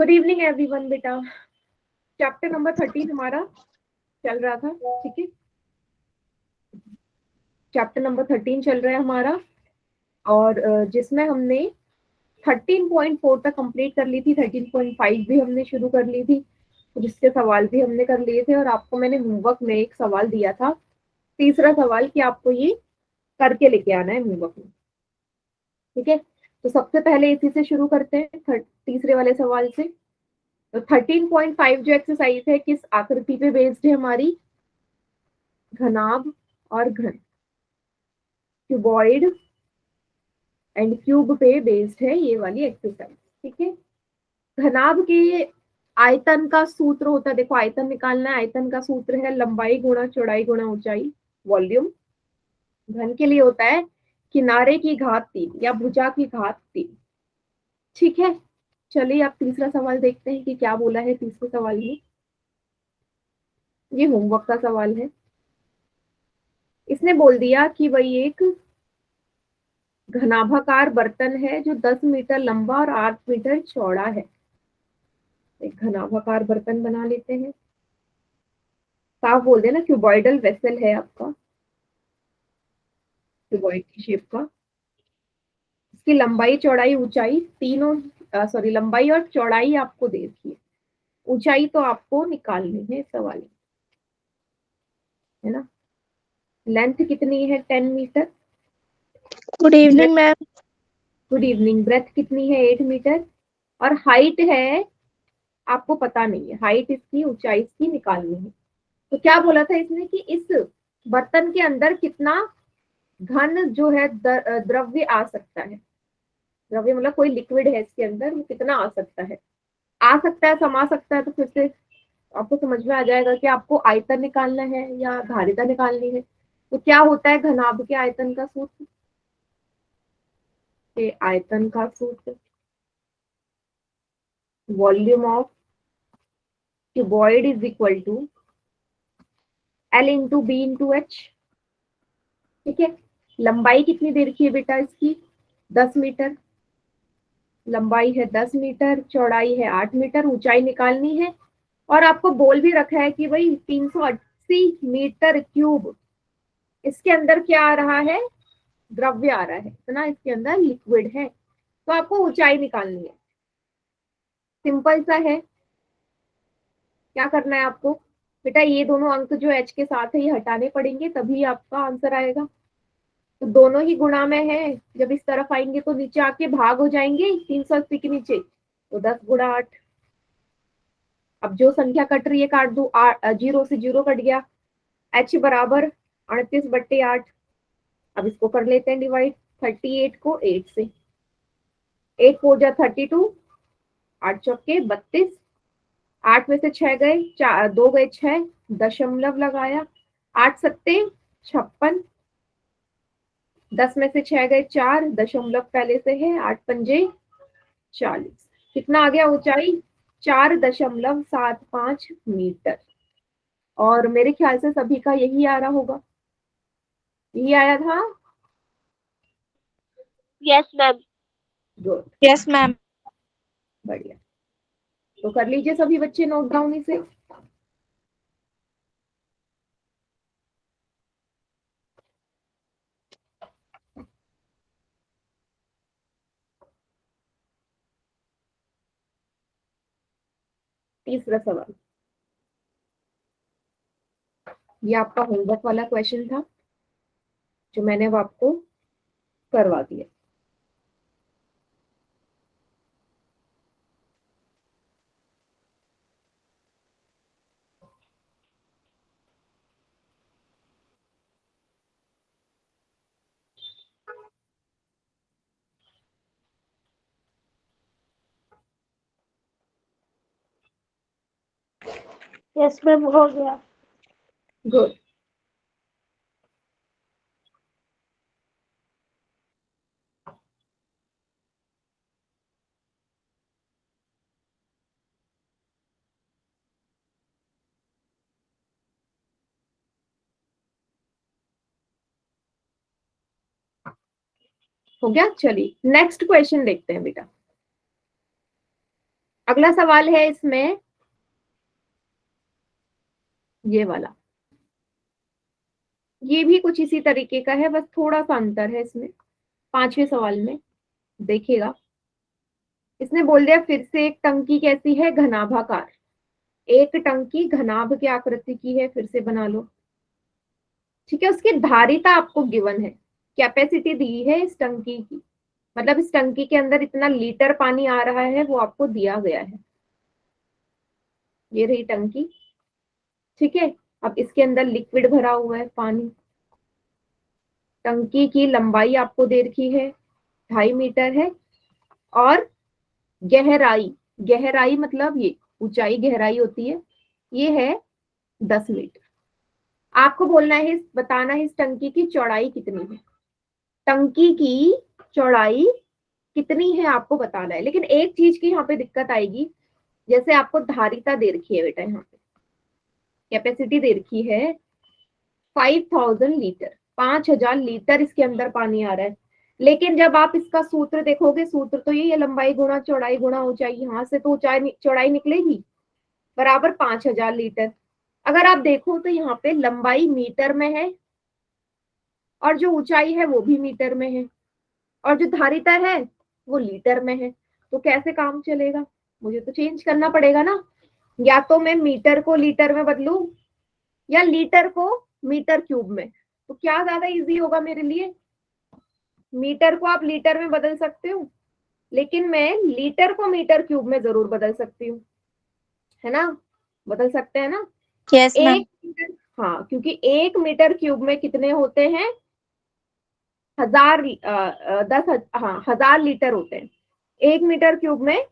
Good evening everyone बेटा। Chapter number 13 हमारा चल रहा था, ठीक है। चैप्टर नंबर 13 चल रहा है हमारा, और जिसमें हमने 13.4 तक कंप्लीट कर ली थी। 13.5 भी हमने शुरू कर ली थी, जिसके सवाल भी हमने कर लिए थे। और आपको मैंने होमवर्क में एक सवाल दिया था, तीसरा सवाल, कि आपको ये करके लेके आना है होमवर्क में, ठीक है। तो सबसे पहले इसी से शुरू करते हैं, तीसरे वाले सवाल से। तो 13.5 जो एक्सरसाइज है, किस आकृति पे बेस्ड है हमारी? घनाभ और घन, क्यूबॉइड एंड क्यूब पे बेस्ड है ये वाली एक्सरसाइज, ठीक है। घनाभ के आयतन का सूत्र होता है, देखो आयतन निकालना है। आयतन का सूत्र है लंबाई गुणा चौड़ाई गुणा ऊंचाई, वॉल्यूम। घन के लिए होता है किनारे की घात 3 या भुजा की घात 3, ठीक है। चलिए आप तीसरा सवाल देखते हैं कि क्या बोला है तीसरे सवाल में। ये होमवर्क का सवाल है। इसने बोल दिया कि भाई एक घनाभाकार बर्तन है जो 10 मीटर लंबा और 8 मीटर चौड़ा है। एक घनाभाकार बर्तन बना लेते हैं, साफ बोल देना क्यूबॉइडल वेसल है आपका, क्यूबॉइड की शेप का। इसकी लंबाई चौड़ाई ऊंचाई तीनों, सॉरी, लंबाई और चौड़ाई आपको दे रखी है, ऊंचाई तो आपको निकालनी है सवाल में, है ना। लेंथ कितनी है? 10 metre. Good evening ma'am. Good evening. Breadth कितनी है? 8 मीटर। और हाइट है, आपको पता नहीं है हाइट इसकी, ऊंचाई इसकी निकालनी है। तो क्या बोला था इसने कि इस बर्तन के अंदर कितना घन जो है द्रव्य आ सकता है। द्रव्य मतलब कोई लिक्विड है इसके अंदर, वो कितना आ सकता है? आ सकता है, समा सकता है। तो फिर से आपको समझ में आ जाएगा कि आपको आयतन निकालना है या धारिता निकालनी है। तो क्या होता है घनाभ के आयतन का सूत्र? आयतन का सूत्र volume of cuboid is equal to L into B into H, ठीक है। लंबाई कितनी दे रखी है बेटा इसकी? 10 मीटर। लंबाई है 10 मीटर, चौड़ाई है 8 मीटर, ऊंचाई निकालनी है। और आपको बोल भी रखा है कि भाई 380 मीटर क्यूब इसके अंदर क्या आ रहा है? द्रव्य आ रहा है, इतना इसके अंदर लिक्विड है। तो आपको ऊंचाई निकालनी है। सिंपल सा है। क्या करना है आपको बेटा? ये दोनों अंक जो एच के साथ है ये हटाने पड़ेंगे, तभी आपका आंसर आएगा। तो दोनों ही गुणा में है, जब इस तरफ आएंगे तो नीचे आके भाग हो जाएंगे 380 के नीचे, तो 10 गुणा 8। अब जो संख्या कट रही है काट दो, 0 से 0 कट गया। h बराबर 38/8। अब इसको कर लेते हैं डिवाइड, 38 को 8 से। 8 4 जा 32, 8 चौके 32, 8 में से 6 गए, 2 गए 6, दशमलव लगाया, 8 सत्ते 56, 10 में से 6 गए 4, दशमलव पहले से है, 8 पंजे 40। कितना आ गया ऊंचाई? 4.75 मीटर। और मेरे ख्याल से सभी का यही आ रहा होगा, यही आया था। Yes ma'am. Good, yes ma'am. बढ़िया। तो कर लीजिए सभी बच्चे नोट डाउन इसे। तीसरा सवाल, ये आपका होमवर्क वाला क्वेश्चन था जो मैंने अब आपको करवा दिया। यस मैम, हो गया। गुड। हो गया। चलिए नेक्स्ट क्वेश्चन देखते हैं बेटा। अगला सवाल है इसमें ये वाला, ये भी कुछ इसी तरीके का है, बस थोड़ा सा अंतर है इसमें। 5वें सवाल में देखिएगा, इसने बोल दिया फिर से एक टंकी कैसी है, घनाभाकार। एक टंकी घनाभ की आकृति की है, फिर से बना लो। ठीक है, उसकी धारिता आपको गिवन है, कैपेसिटी दी है इस टंकी की, मतलब इस टंकी के अंदर इतना लीटर पानी आ रहा है वो आपको दिया गया है। ये रही टंकी। ठीक है, अब इसके अंदर लिक्विड भरा हुआ है, पानी। टंकी की लंबाई आपको दे रखी है 2.5 मीटर है, और गहराई, गहराई मतलब ये ऊंचाई गहराई होती है, ये है 10 मीटर। आपको बोलना है, बताना है इस टंकी की चौड़ाई कितनी है। टंकी की चौड़ाई कितनी है आपको बताना है, लेकिन एक चीज की यहाँ पे दिक्कत आएगी, जैसे आपको धारिता दे रखी है बेटा, यहाँ पे कैपेसिटी दे रखी है 5000 लीटर, 5000 लीटर इसके अंदर पानी आ रहा है। लेकिन जब आप इसका सूत्र देखोगे, सूत्र तो ये लंबाई गुणा चौड़ाई गुणा ऊंचाई, यहाँ से तो ऊंचाई चौड़ाई निकलेगी बराबर 5000 लीटर। अगर आप देखो तो यहाँ पे लंबाई मीटर में है, और जो ऊंचाई है वो भी मीटर में है, और जो धारिता है वो लीटर में है। तो कैसे काम चलेगा, मुझे तो चेंज करना पड़ेगा ना। या तो मैं मीटर को लीटर में बदलूं, या लीटर को मीटर क्यूब में। तो क्या ज्यादा इजी होगा मेरे लिए, मीटर को आप लीटर में बदल सकते हो, लेकिन मैं लीटर को मीटर क्यूब में जरूर बदल सकती हूँ, है ना, बदल सकते हैं ना। Yes ma'am. एक मीटर, हाँ, क्योंकि 1 मीटर क्यूब में कितने होते हैं, 1000, 1000 लीटर होते हैं। 1 मीटर क्यूब में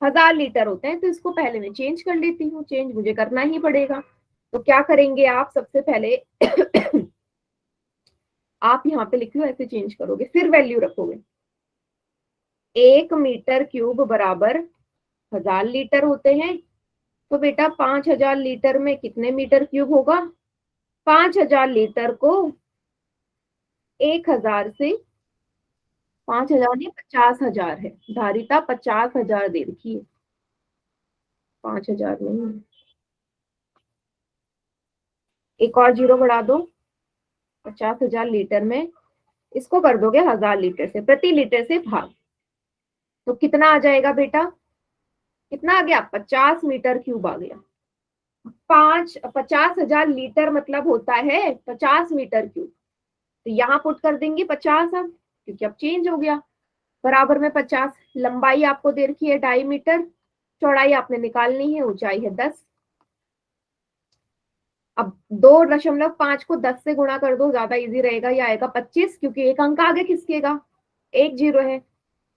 1000 लीटर होते हैं, तो इसको पहले मैं चेंज कर लेती हूँ, चेंज मुझे करना ही पड़ेगा। तो क्या करेंगे आप, सबसे पहले आप यहाँ पे लिख लो, ऐसे चेंज करोगे, फिर वैल्यू रखोगे। 1 मीटर क्यूब बराबर 1000 लीटर होते हैं, तो बेटा 5000 लीटर में कितने मीटर क्यूब होगा, 5000 लीटर को 1000 से, 5000 नहीं 50,000 है, धारिता 50,000 दे रखी है, 5000 नहीं। एक और जीरो बढ़ा दो, 50,000 लीटर में इसको कर दोगे 1000 लीटर से, प्रति लीटर से भाग, तो कितना आ जाएगा बेटा, कितना आ गया, 50 मीटर क्यूब आ गया। 50,000 लीटर मतलब होता है 50 मीटर क्यूब, तो यहाँ पुट कर देंगे 50 अब, क्योंकि अब चेंज हो गया, बराबर में 50। लंबाई आपको दे रखी है 2.5 मीटर, चौड़ाई आपने निकालनी है, ऊंचाई है 10। अब 2.5 को 10 से गुणा कर दो, ज्यादा इजी रहेगा, ये आएगा 25, क्योंकि एक अंक आगे खिसकेगा, एक जीरो है,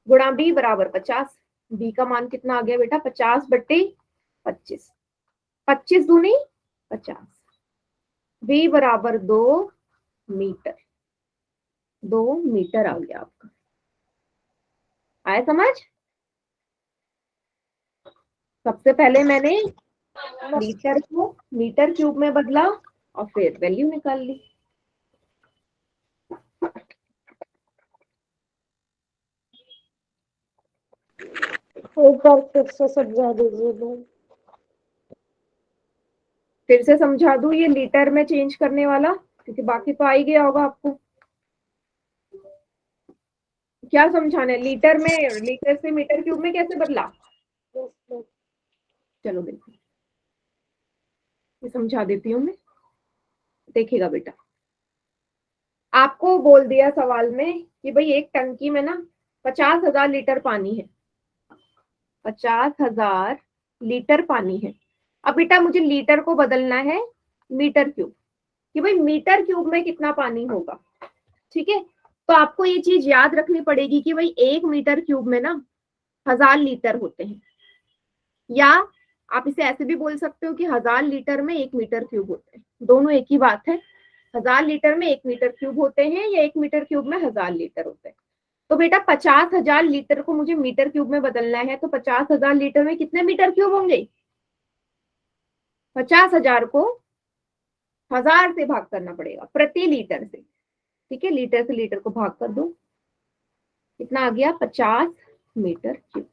गुणा बी बराबर 50। बी का मान कितना आ गया बेटा, 50/25, 25 दूनी 50, बी बराबर 2 मीटर, 2 मीटर आ गया आपका। आया समझ, सबसे पहले मैंने लीटर को मीटर क्यूब में बदला और फिर वैल्यू निकाल ली। एक बार फिर से समझा दीजिए मैम। फिर से समझा दूं ये लीटर में चेंज करने वाला, क्योंकि बाकी तो आ ही गया होगा आपको। क्या समझाना है, लीटर में, लीटर से मीटर क्यूब में कैसे बदला, यस मैम। चलो देखो, ये समझा देती हूँ मैं, देखिएगा बेटा। आपको बोल दिया सवाल में कि भाई एक टंकी में ना 50,000 लीटर पानी है, 50,000 लीटर पानी है। अब बेटा मुझे लीटर को बदलना है मीटर क्यूब, कि भाई मीटर क्यूब में कितना पानी होगा। ठीक है, तो आपको ये चीज याद रखनी पड़ेगी कि भाई 1 मीटर क्यूब में ना 1000 लीटर होते हैं, या आप इसे ऐसे भी बोल सकते हो कि 1000 लीटर में 1 मीटर क्यूब होते हैं, दोनों एक ही बात है। 1000 लीटर में 1 मीटर क्यूब होते हैं, या 1 मीटर क्यूब में 1000 लीटर होते हैं। तो बेटा 50,000 लीटर को मुझे मीटर क्यूब में बदलना है, तो 50,000 लीटर में कितने मीटर क्यूब होंगे, 50,000 को 1000 से भाग करना पड़ेगा, प्रति लीटर से। ठीक है, लीटर से लीटर को भाग कर दो, कितना आ गया, 50 मीटर क्यूब।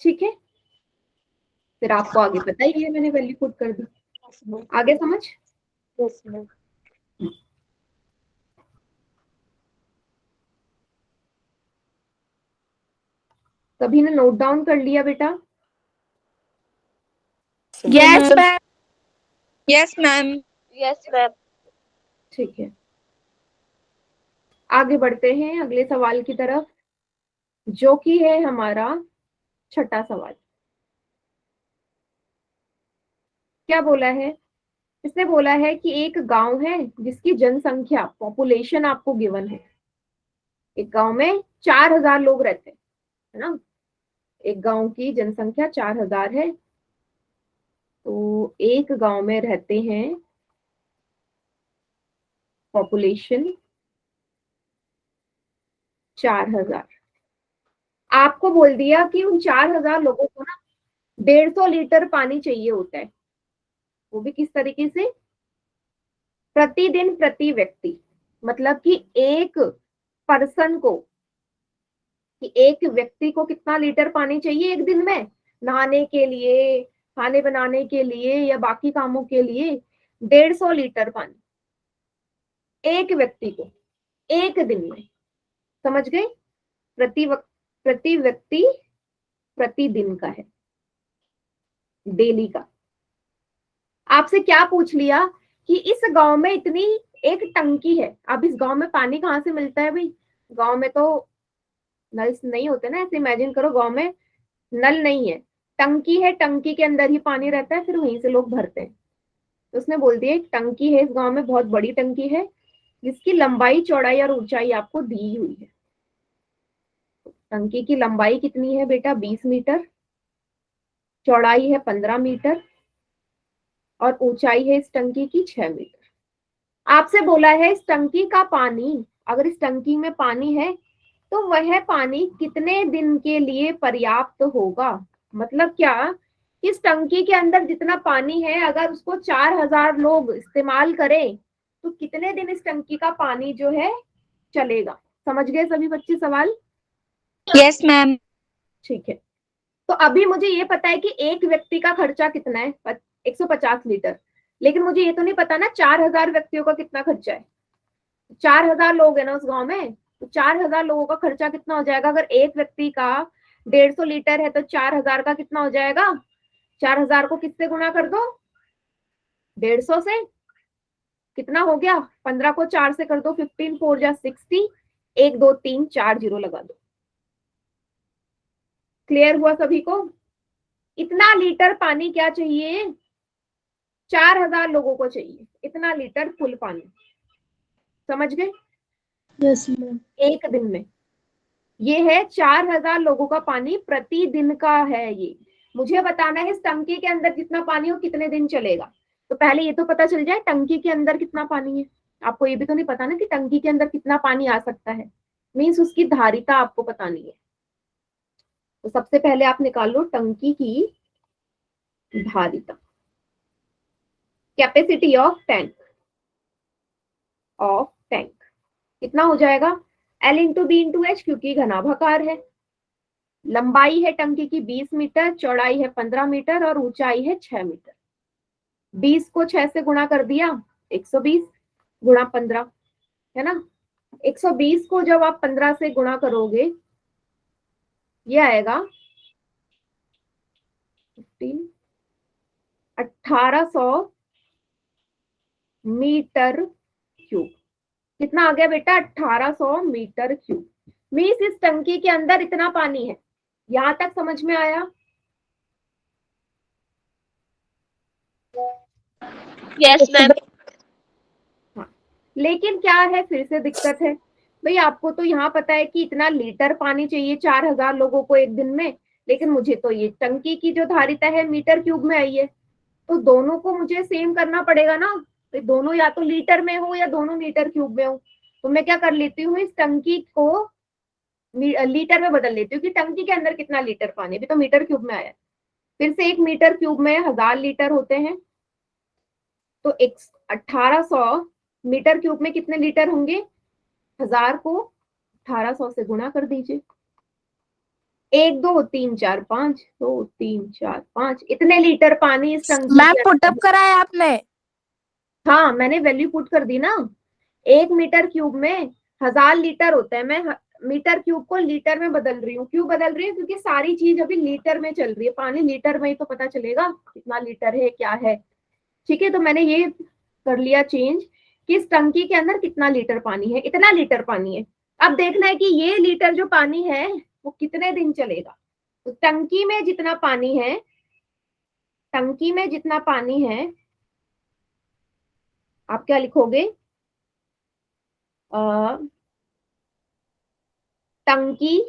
ठीक है, फिर आपको आगे पता ही है, मैंने वैल्यू पुट कर दी। आगे समझ? Yes ma'am. सभी ने नोट डाउन कर लिया बेटा? Yes ma'am. Yes ma'am. Yes ma'am. ठीक है, आगे बढ़ते हैं अगले सवाल की तरफ, जो कि है हमारा छठा सवाल। क्या बोला है? इसने बोला है कि एक गांव है जिसकी जनसंख्या, पॉपुलेशन आपको गिवन है। एक गांव में 4000 लोग रहते हैं, है ना? एक गांव की जनसंख्या 4000 है, तो एक गांव में रहते हैं पॉपुलेशन 4000। आपको बोल दिया कि उन 4000 लोगों को ना 150 लीटर पानी चाहिए होता है। वो भी किस तरीके से? प्रतिदिन प्रति व्यक्ति, मतलब कि एक पर्सन को, कि एक व्यक्ति को कितना लीटर पानी चाहिए एक दिन में, नहाने के लिए, खाने बनाने के लिए या बाकी कामों के लिए। 150 लीटर पानी एक व्यक्ति को एक दिन में। समझ गए? प्रति व्यक्ति प्रतिदिन का है, डेली का। आपसे क्या पूछ लिया कि इस गांव में इतनी एक टंकी है। अब इस गांव में पानी कहाँ से मिलता है भाई? गांव में तो नल नहीं होते ना, ऐसे इमेजिन करो गांव में नल नहीं है, टंकी है, टंकी के अंदर ही पानी रहता है, फिर वहीं से लोग भरते हैं। तो उसने बोल दिया एक टंकी है इस गांव में, बहुत बड़ी टंकी है, जिसकी लंबाई चौड़ाई और ऊंचाई आपको दी हुई है। टंकी की लंबाई कितनी है बेटा? 20 मीटर, चौड़ाई है 15 मीटर और ऊंचाई है इस टंकी की 6 मीटर। आपसे बोला है इस टंकी का पानी, अगर इस टंकी में पानी है तो वह पानी कितने दिन के लिए पर्याप्त होगा। मतलब क्या, इस टंकी के अंदर जितना पानी है अगर उसको 4000 लोग इस्तेमाल करें तो कितने दिन इस टंकी का पानी जो है चलेगा। समझ गए सभी बच्चे सवाल? Yes ma'am. ठीक है, तो अभी मुझे ये पता है कि एक व्यक्ति का खर्चा कितना है, 150 लीटर, लेकिन मुझे ये तो नहीं पता ना 4000 व्यक्तियों का कितना खर्चा है। 4000 लोग है ना उस गांव में, तो 4000 लोगों का खर्चा कितना हो जाएगा? अगर एक व्यक्ति का 150 लीटर है तो 4000 का कितना हो जाएगा? 4000 को किससे गुणा कर दो? 150 से। कितना हो गया? 15 को 4 से कर दो, 15 4 जा 60, 1 2 3 4 जीरो लगा दो। क्लियर हुआ सभी को? इतना लीटर पानी क्या चाहिए? 4000 लोगों को चाहिए इतना लीटर फुल पानी। समझ गए? Yes ma'am. एक दिन में ये है 4000 लोगों का पानी प्रतिदिन का है। ये मुझे बताना है इस टंकी के अंदर जितना पानी हो कितने दिन चलेगा। तो पहले ये तो पता चल जाए टंकी के अंदर कितना पानी है। आपको ये भी तो नहीं पता ना कि टंकी के अंदर कितना पानी आ सकता है, मीन्स उसकी धारिता आपको पता नहीं है। तो सबसे पहले आप निकाल लो टंकी की धारिता, कैपेसिटी ऑफ टैंक, कितना हो जाएगा? L into B into H, क्योंकि घनाभाकार है। लंबाई है टंकी की 20 मीटर, चौड़ाई है 15 मीटर और ऊंचाई है 6 मीटर। 20 को 6 से गुणा कर दिया, 120 गुणा 15, है ना? 120 को जब आप 15 से गुणा करोगे ये आएगा 1800 मीटर क्यूब। कितना आ गया बेटा? 1800 मीटर क्यूब। मीन्स इस टंकी के अंदर इतना पानी है। यहां तक समझ में आया? Yes ma'am. हाँ, लेकिन क्या है, फिर से दिक्कत है भाई। आपको तो यहाँ पता है कि इतना लीटर पानी चाहिए 4000 लोगों को एक दिन में, लेकिन मुझे तो ये टंकी की जो धारिता है मीटर क्यूब में आई है, तो दोनों को मुझे सेम करना पड़ेगा ना। तो दोनों या तो लीटर में हो या दोनों मीटर क्यूब में हो। तो मैं क्या कर लेती हूँ, इस टंकी को लीटर में बदल लेती हूँ कि टंकी के अंदर कितना लीटर पानी, अभी तो मीटर क्यूब में आया है। फिर से 1 मीटर क्यूब में 1000 लीटर होते हैं, तो 1800 मीटर क्यूब में कितने लीटर होंगे? 1000 को 1800 से गुणा कर दीजिए। 1 2 3 4 5, 2 3 4 5, इतने लीटर पानी इस टंकी मैम के पुटअप अंदर। करा है आपने? हाँ, मैंने वैल्यू पुट कर दी ना। 1 मीटर क्यूब में 1000 लीटर होता है। मैं मीटर क्यूब को लीटर में बदल रही हूँ। क्यों बदल रही हूँ? क्योंकि सारी चीज अभी लीटर में चल रही है। पानी लीटर में ही तो पता चलेगा कितना लीटर है क्या है। ठीक है, तो मैंने ये कर लिया चेंज कि इस टंकी के अंदर कितना लीटर पानी है। इतना लीटर पानी है। अब देखना है कि ये लीटर जो पानी है वो कितने दिन चलेगा। तो टंकी में जितना पानी है, टंकी में जितना पानी है, आप क्या लिखोगे? टंकी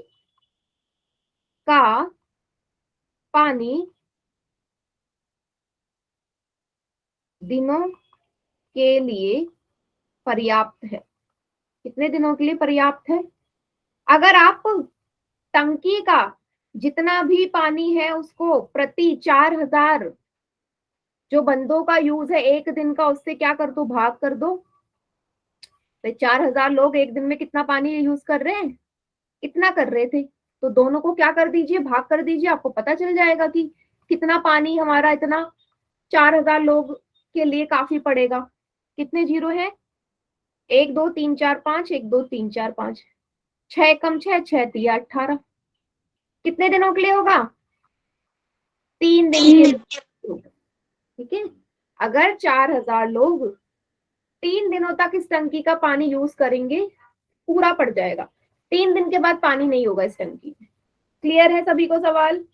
का पानी दिनों के लिए पर्याप्त है। कितने दिनों के लिए पर्याप्त है? अगर आप टंकी का जितना भी पानी है उसको प्रति 4000 जो बंदों का यूज है एक दिन का, उससे क्या कर दो, भाग कर दो। तो 4000 लोग एक दिन में कितना पानी यूज कर रहे हैं? इतना कर रहे थे। तो दोनों को क्या कर दीजिए, भाग कर दीजिए। आपको पता चल जाएगा कि कितना पानी हमारा इतना 4000 लोग के लिए काफी पड़ेगा। कितने जीरो है? 1 2 3 4 5, 1 2 3 4 5, 6 कम 6, 6 तिया 18। कितने दिनों के लिए होगा? 3 दिन के लिए होगा। ठीक है, अगर 4000 लोग 3 दिनों तक इस टंकी का पानी यूज करेंगे, पूरा पड़ जाएगा। 3 दिन के बाद पानी नहीं होगा इस टंकी में। क्लियर है सभी को सवाल?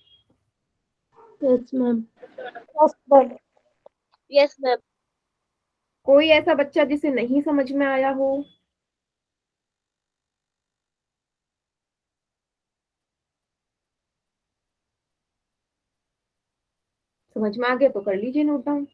Yes ma'am. Yes ma'am. Yes ma'am. कोई ऐसा बच्चा जिसे नहीं समझ में आया हो? समझ में आ गया तो कर लीजिए नोट डाउन।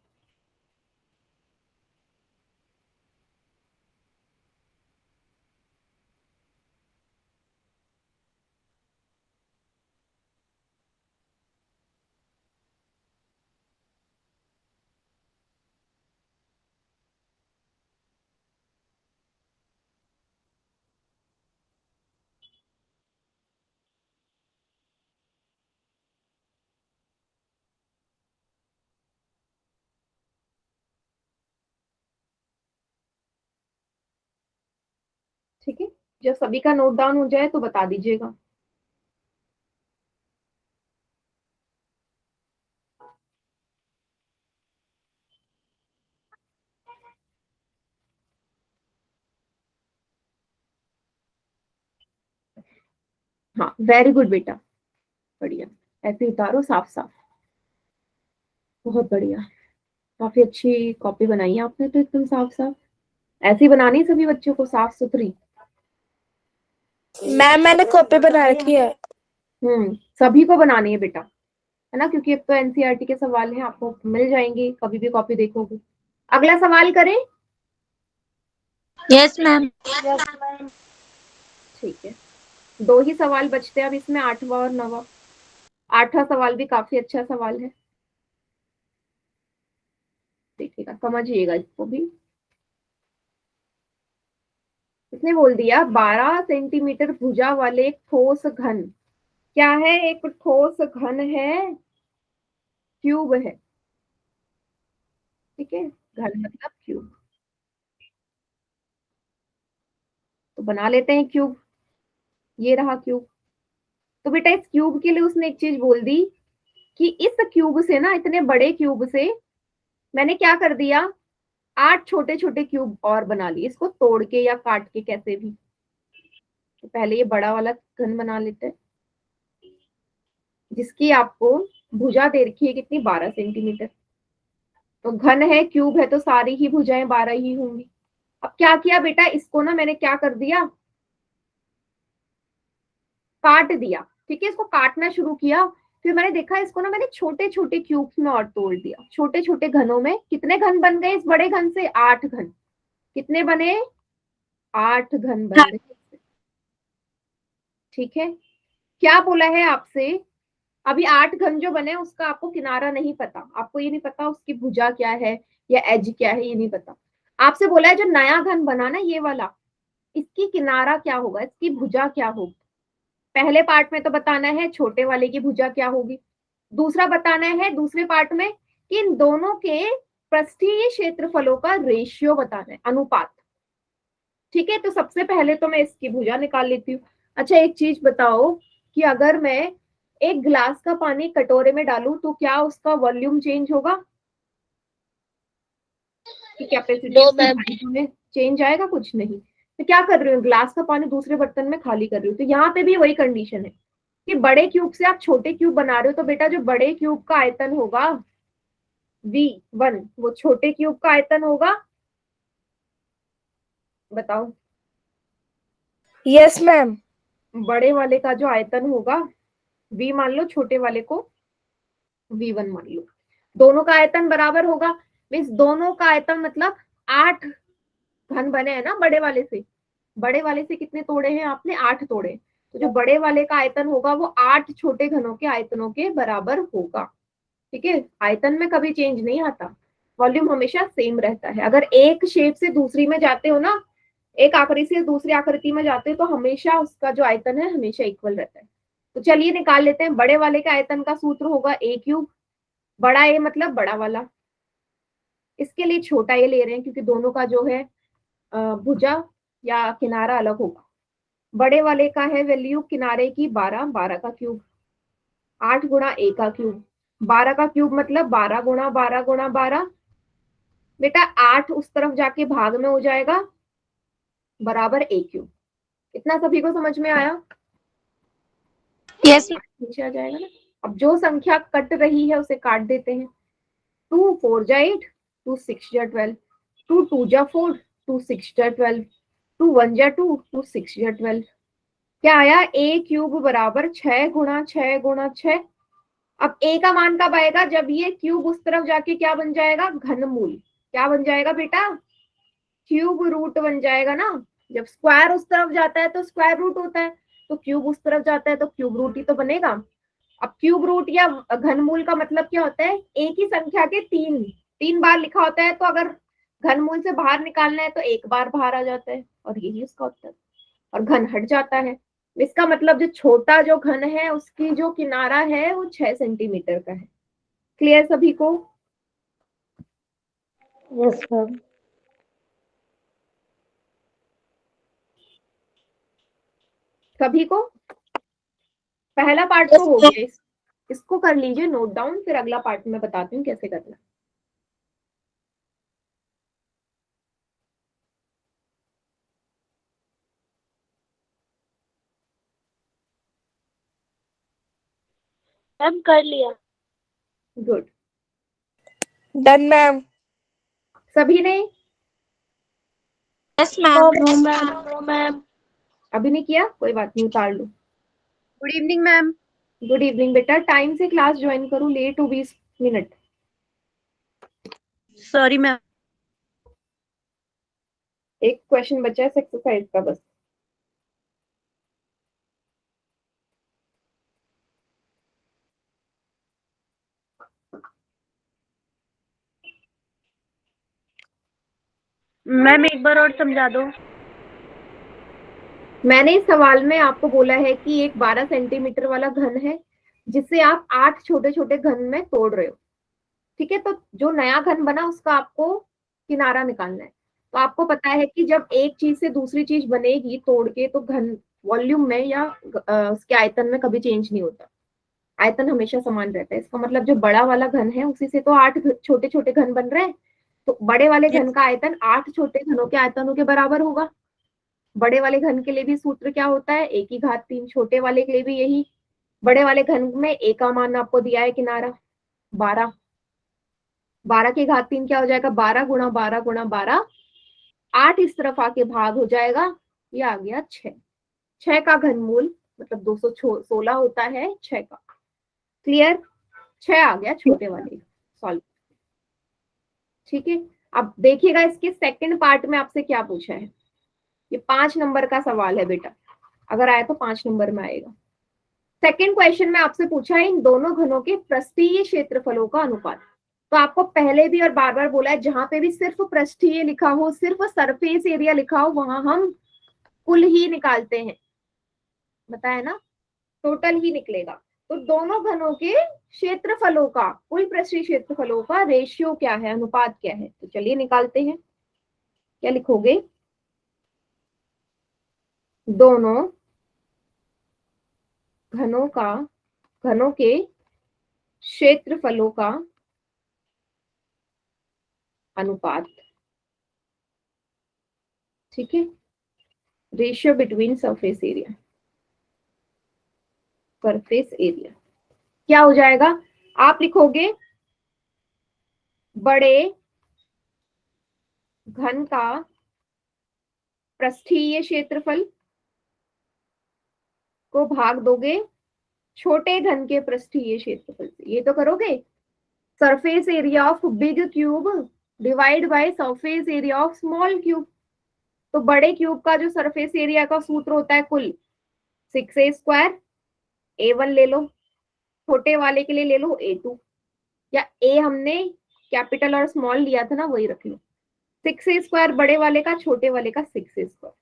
ठीक है, जब सभी का नोट डाउन हो जाए तो बता दीजिएगा। हाँ, वेरी गुड बेटा, बढ़िया। ऐसे उतारो साफ साफ, बहुत बढ़िया। काफी अच्छी कॉपी बनाई है आपने तो, एकदम साफ साफ। ऐसी बनानी सभी बच्चों को, साफ सुथरी। मैम मैंने कॉपी बना रखी है। सभी को बनानी है बेटा, है ना, क्योंकि अब तो एनसीईआरटी के सवाल हैं, आपको मिल जाएंगे कभी भी कॉपी देखोगे। अगला सवाल करें? Yes ma'am. Yes ma'am. ठीक है, 2 ही सवाल बचते हैं अब इसमें, 8वां और 9वां। 8वां सवाल भी काफी अच्छा सवाल है, देखिएगा, समझिएगा इसको भी। इसने बोल दिया 12 सेंटीमीटर भुजा वाले एक ठोस घन, क्या है? एक ठोस घन है, क्यूब है। ठीक है, घन मतलब क्यूब। तो बना लेते हैं क्यूब। ये रहा क्यूब। तो बेटा इस क्यूब के लिए उसने एक चीज बोल दी कि इस क्यूब से ना, इतने बड़े क्यूब से मैंने क्या कर दिया, 8 छोटे छोटे क्यूब और बना लिए, इसको तोड़ के या काट के कैसे भी। तो पहले ये बड़ा वाला घन बना लेते हैं, जिसकी आपको भुजा दे रखी है कितनी, 12 सेंटीमीटर। तो घन है, क्यूब है, तो सारी ही भुजाएं 12 ही होंगी। अब क्या किया बेटा, इसको ना मैंने क्या कर दिया, काट दिया। ठीक है, इसको काटना शुरू किया। फिर मैंने देखा इसको ना, मैंने छोटे छोटे क्यूब्स में और तोड़ दिया, छोटे छोटे घनों में। कितने घन बन गए इस बड़े घन से? 8 घन। कितने बने? 8 घन बन गए। ठीक है, क्या बोला है आपसे, अभी 8 घन जो बने उसका आपको किनारा नहीं पता, आपको ये नहीं पता उसकी भुजा क्या है या एज क्या है, ये नहीं पता। आपसे बोला है जो नया घन बना ना, ये वाला, इसकी किनारा क्या होगा, इसकी भुजा क्या होगी? पहले पार्ट में तो बताना है छोटे वाले की भुजा क्या होगी, दूसरा बताना है दूसरे पार्ट में कि इन दोनों के पृष्ठीय क्षेत्रफलों का रेशियो बताना है, अनुपात। ठीक है, तो सबसे पहले तो मैं इसकी भुजा निकाल लेती हूँ। अच्छा एक चीज बताओ कि अगर मैं एक गिलास का पानी कटोरे में डालूं तो क्या उसका वॉल्यूम चेंज होगा, कि कैपेसिटी में चेंज आएगा? कुछ नहीं। तो क्या कर रही हूँ, ग्लास का पानी दूसरे बर्तन में खाली कर रही हूँ। तो यहाँ पे भी वही कंडीशन है कि बड़े क्यूब से आप छोटे क्यूब बना रहे हो, तो बेटा जो बड़े क्यूब का आयतन होगा V1 वो छोटे क्यूब का आयतन होगा, बताओ। Yes ma'am. बड़े वाले का जो आयतन होगा V मान लो, छोटे वाले को V1 मान लो, दोनों का आयतन बराबर होगा। मीन्स दोनों का आयतन मतलब 8 घन बने हैं ना बड़े वाले से। बड़े वाले से कितने तोड़े हैं आपने? 8 तोड़े। तो जो बड़े वाले का आयतन होगा वो 8 छोटे घनों के आयतनों के बराबर होगा। ठीक है, आयतन में कभी चेंज नहीं आता, वॉल्यूम हमेशा सेम रहता है। अगर एक शेप से दूसरी में जाते हो ना, एक आकृति से दूसरी आकृति में जाते हो, तो हमेशा उसका जो आयतन है हमेशा इक्वल रहता है। तो चलिए निकाल लेते हैं। बड़े वाले के आयतन का सूत्र होगा A क्यूब, बड़ा ए मतलब बड़ा वाला। इसके लिए छोटा ए ले रहे हैं क्योंकि दोनों का जो है भुजा या किनारा अलग होगा। बड़े वाले का है वैल्यू किनारे की 12, 12 का क्यूब, 8 गुणा ए का क्यूब, 12 का क्यूब मतलब 12 गुणा 12 गुणा 12। बेटा 8 उस तरफ जाके भाग में हो जाएगा, बराबर ए क्यूब। इतना सभी को समझ में आया? यस नीचे आ जाएगा ना। अब जो संख्या कट रही है उसे काट देते हैं। 2 4 जा 8, 2 6 जा 12, 2 2 जा 4, 2 6 जा 12, 2 1 जा 2, 2 6 जा 12। क्या आया? ए क्यूब बराबर 6 गुणा 6 गुणा 6। अब ए का मान कब आएगा? जब ये क्यूब उस तरफ जाके क्या बन जाएगा? घनमूल। क्या बन जाएगा बेटा? क्यूब रूट बन जाएगा ना। जब स्क्वायर उस तरफ जाता है तो स्क्वायर रूट होता है, तो क्यूब उस तरफ जाता है तो क्यूब रूट ही तो बनेगा। अब क्यूब रूट या घनमूल का मतलब क्या होता है? एक ही संख्या के तीन बार लिखा होता है, तो अगर घनमूल से बाहर निकालना है तो एक बार बाहर आ जाता है, और यही उसका उत्तर। और घन हट जाता है। इसका मतलब जो छोटा जो घन है उसकी जो किनारा है वो 6 सेंटीमीटर का है। क्लियर सभी को? Yes ma'am. सभी को? पहला पार्ट तो हो गया, इसको कर लीजिए नोट डाउन, फिर अगला पार्ट में बताती हूँ कैसे करना। मैम कर लिया। गुड। Done ma'am. सभी ने? Yes ma'am. No ma'am, no ma'am. अभी नहीं किया? कोई बात नहीं, उतार लो। Good evening ma'am. Good evening बेटा, टाइम से क्लास ज्वाइन करो, लेट हो 20 मिनट। Sorry ma'am. एक क्वेश्चन बचा है एक्सरसाइज का बस। मैम एक बार और समझा दो। मैंने इस सवाल में आपको बोला है कि एक 12 सेंटीमीटर वाला घन है जिसे आप 8 छोटे छोटे घन में तोड़ रहे हो। ठीक है, तो जो नया घन बना उसका आपको किनारा निकालना है। तो आपको पता है कि जब एक चीज से दूसरी चीज बनेगी तोड़ के, तो घन वॉल्यूम में या उसके आयतन में कभी चेंज नहीं होता, आयतन हमेशा समान रहता है। इसका मतलब जो बड़ा वाला घन है उसी से तो 8 छोटे छोटे घन बन रहे हैं, तो बड़े वाले घन का आयतन 8 छोटे घनों के आयतनों के बराबर होगा। बड़े वाले घन के लिए भी सूत्र क्या होता है? ए की घात 3। छोटे वाले के लिए भी यही। बड़े वाले घन में ए का मान आपको दिया है किनारा 12, 12 की घात 3 क्या हो जाएगा? 12 गुणा 12 गुणा 12। 8 इस तरफ आके भाग हो जाएगा, ये आ गया 6। 6 का घनमूल मतलब 216 होता है 6 का। क्लियर? 6 आ गया छोटे वाले। सॉल्व। ठीक है, अब देखिएगा इसके सेकंड पार्ट में आपसे क्या पूछा है। ये 5 नंबर का सवाल है बेटा, अगर आया तो 5 नंबर में आएगा। सेकंड क्वेश्चन में आपसे पूछा है इन दोनों घनों के पृष्ठीय क्षेत्रफलों का अनुपात। तो आपको पहले भी और बार बार बोला है, जहां पे भी सिर्फ पृष्ठीय लिखा हो, सिर्फ सरफेस एरिया लिखा हो, वहां हम कुल ही निकालते हैं, बताया ना। टोटल ही निकलेगा। तो दोनों घनों के क्षेत्रफलों का, कुल पृष्ठीय क्षेत्रफलों का रेशियो क्या है, अनुपात क्या है, तो चलिए निकालते हैं। क्या लिखोगे? दोनों घनों के क्षेत्रफलों का अनुपात, ठीक है, रेशियो बिटवीन सरफेस एरिया क्या हो जाएगा? आप लिखोगे बड़े घन का पृष्ठीय क्षेत्रफल को भाग दोगे छोटे घन के पृष्ठीय क्षेत्रफल से। ये तो करोगे। Surface area of big cube divide by surface area of small cube. तो बड़े क्यूब का जो सरफेस एरिया का सूत्र होता है कुल 6a², a1 ले लो, छोटे वाले के लिए ले लो a2, या a हमने कैपिटल और स्मॉल लिया था ना, वही रख लो। 6a² बड़े वाले का, छोटे वाले का 6a²।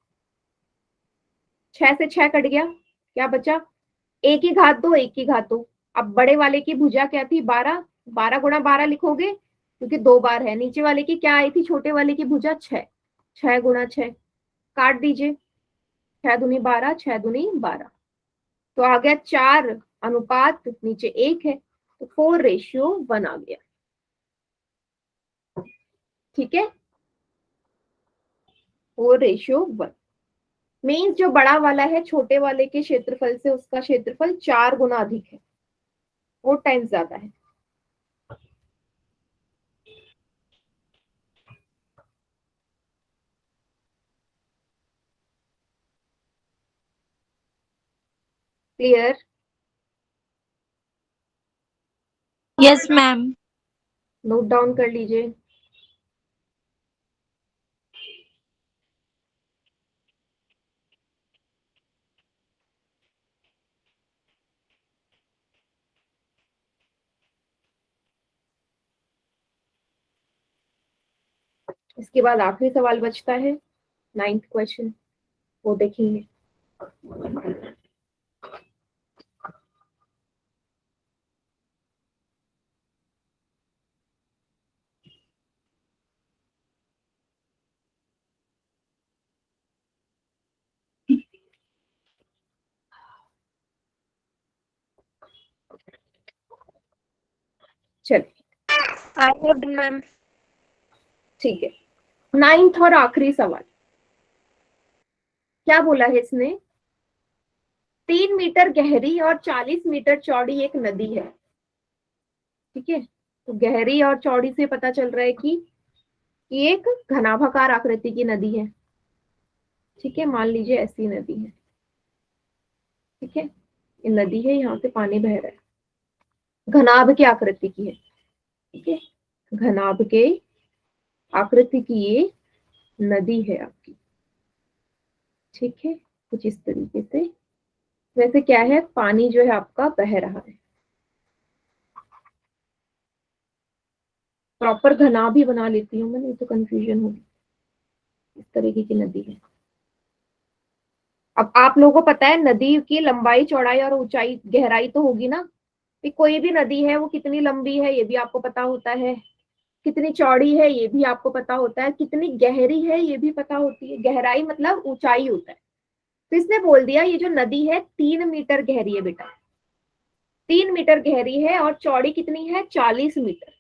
6 से 6 कट गया, क्या बचा? एक ही घात दो, एक ही घात दो। अब बड़े वाले की भुजा क्या थी? 12, 12 गुणा 12 लिखोगे क्योंकि 2 बार है। नीचे वाले की क्या आई थी? छोटे वाले की भुजा 6, 6 गुणा 6 काट दीजिए, 6 दूनी 12, 6 दूनी 12, तो आ गया 4 अनुपात नीचे 1 है, तो 4:1 आ गया। ठीक है, 4:1 मीन्स जो बड़ा वाला है छोटे वाले के क्षेत्रफल से उसका क्षेत्रफल 4 गुना अधिक है, 4 टाइम्स ज्यादा है। Clear? Yes, ma'am. Note down कर लीजिए। इसके बाद आखिरी सवाल बचता है, 9th क्वेश्चन, वो देखेंगे। चलिए I have done, ma'am. ठीक है, 9th और आखिरी सवाल। क्या बोला है इसने? 3 मीटर गहरी और 40 मीटर चौड़ी एक नदी है। ठीक है, तो गहरी और चौड़ी से पता चल रहा है कि ये एक घनाभाकार आकृति की नदी है। ठीक है, मान लीजिए ऐसी नदी है। ठीक है, ये नदी है, यहाँ से पानी बह रहा है, घनाभ की आकृति की है। ठीक है, घनाभ के आकृति की ये नदी है आपकी। ठीक है, कुछ इस तरीके से। वैसे क्या है, पानी जो है आपका बह रहा है, प्रॉपर घनाभ ही बना लेती हूँ मैं, नहीं तो कंफ्यूजन होगी। इस तरीके की नदी है। अब आप लोगों को पता है नदी की लंबाई, चौड़ाई और ऊंचाई, गहराई तो होगी ना, कि कोई भी नदी है वो कितनी लंबी है ये भी आपको पता होता है, कितनी चौड़ी है ये भी आपको पता होता है, कितनी गहरी है ये भी पता होती है। गहराई मतलब ऊंचाई होता है। तो इसने बोल दिया ये जो नदी है 3 मीटर गहरी है बेटा, 3 मीटर गहरी है और चौड़ी कितनी है? 40 मीटर।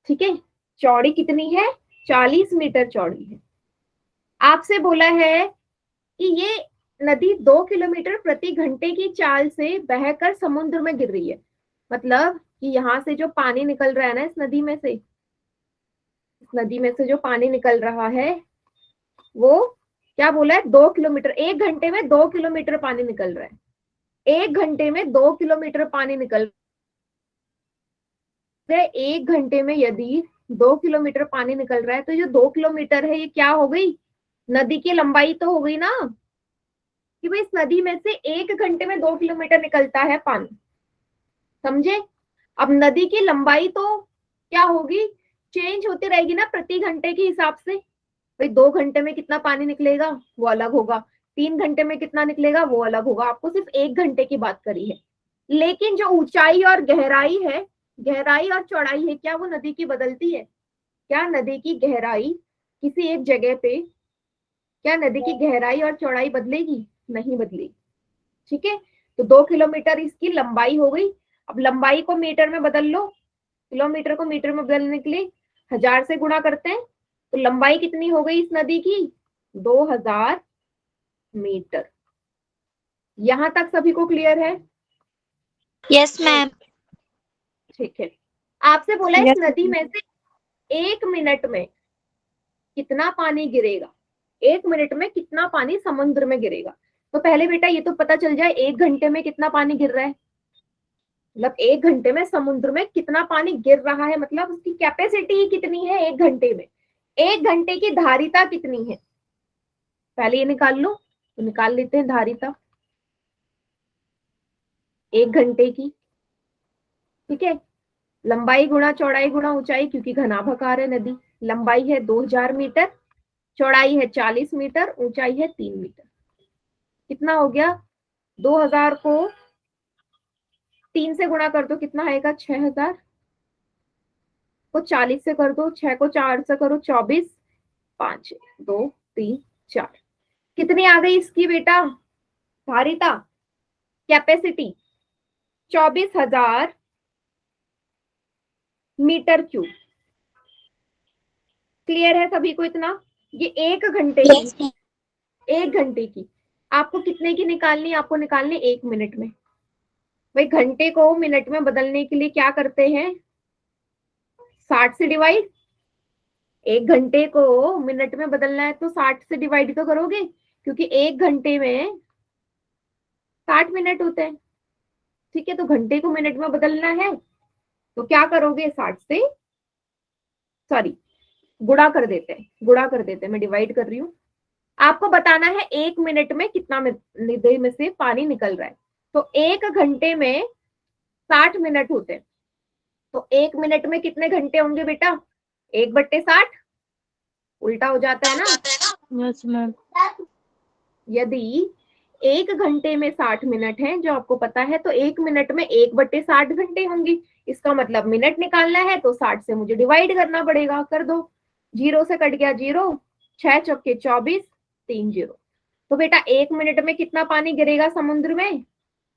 ठीक है, चौड़ी कितनी है? 40 मीटर चौड़ी है। आपसे बोला है कि ये नदी 2 किलोमीटर प्रति घंटे की चाल से बहकर समुद्र में गिर रही है। मतलब कि यहाँ से जो पानी निकल रहा है ना, इस नदी में से जो पानी निकल रहा है वो क्या बोला है? 2 किलोमीटर, 1 घंटे में 2 किलोमीटर पानी निकल रहा है। 1 घंटे में 2 किलोमीटर पानी निकल रहा है। 1 घंटे में यदि 2 किलोमीटर पानी निकल रहा है तो जो 2 किलोमीटर है ये क्या हो गई? नदी की लंबाई तो हो गई ना, कि भाई इस नदी में से 1 घंटे में 2 किलोमीटर निकलता है पानी। समझे? अब नदी की लंबाई तो क्या होगी? चेंज होती रहेगी ना प्रति घंटे के हिसाब से। भाई 2 घंटे में कितना पानी निकलेगा वो अलग होगा, 3 घंटे में कितना निकलेगा वो अलग होगा, आपको सिर्फ 1 घंटे की बात करी है। लेकिन जो ऊंचाई और गहराई है, गहराई और चौड़ाई है, क्या वो नदी की बदलती है? क्या नदी की गहराई किसी एक जगह पे, क्या नदी की गहराई और चौड़ाई बदलेगी? नहीं बदलेगी। ठीक है, तो 2 किलोमीटर इसकी लंबाई हो गई। अब लंबाई को मीटर में बदल लो, किलोमीटर को मीटर में बदलने के लिए 1000 से गुणा करते हैं, तो लंबाई कितनी हो गई इस नदी की? 2000 मीटर। यहां तक सभी को क्लियर है? Yes, ma'am. ठीक है, आपसे बोला इस नदी में से 1 मिनट में कितना पानी गिरेगा, 1 मिनट में कितना पानी समुद्र में गिरेगा। तो पहले बेटा ये तो पता चल जाए 1 घंटे में कितना पानी गिर रहा है, मतलब 1 घंटे में समुद्र में कितना पानी गिर रहा है, मतलब उसकी कैपेसिटी कितनी है 1 घंटे में, 1 घंटे की धारिता कितनी है, पहले ये निकाल लो। तो निकाल लेते हैं धारिता 1 घंटे की। ठीक है, लंबाई गुणा चौड़ाई गुणा ऊंचाई, क्योंकि घनाभाकार है नदी। लंबाई है 2000 मीटर, चौड़ाई है 40 मीटर, ऊंचाई है 3 मीटर। कितना हो गया? 2000 को 3 से गुणा कर दो, कितना आएगा? 6000 को 40 से कर दो, 6 को 4 से करो 24, 5 2 3 4, कितनी आ गई इसकी बेटा धारिता, कैपेसिटी? 24,000 metre cube. क्लियर है सभी को इतना? ये 1 घंटे की, Yes, ma'am. 1 घंटे की। आपको कितने की निकालनी? आपको निकालनी 1 मिनट में। भाई घंटे को मिनट में बदलने के लिए क्या करते हैं? 60 से डिवाइड। 1 घंटे को मिनट में बदलना है तो 60 से डिवाइड तो करोगे, क्योंकि 1 घंटे में 60 मिनट होते हैं। ठीक है, तो घंटे को मिनट में बदलना है तो क्या करोगे? 60 से, सॉरी गुणा कर देते हैं, गुणा कर देते हैं, मैं डिवाइड कर रही हूँ। आपको बताना है 1 मिनट में कितना नदी में से पानी निकल रहा है। तो 1 घंटे में 60 मिनट होते हैं, तो 1 मिनट में कितने घंटे होंगे बेटा? 1/60, उल्टा हो जाता है ना। Yes, ma'am. यदि 1 घंटे में 60 मिनट है जो आपको पता है, तो 1 मिनट में 1/60 घंटे होंगे। इसका मतलब मिनट निकालना है तो 60 से मुझे डिवाइड करना पड़ेगा। कर दो, 0 से कट गया 0, 6 चौके 24, 3 0। तो बेटा 1 मिनट में कितना पानी गिरेगा समुद्र में?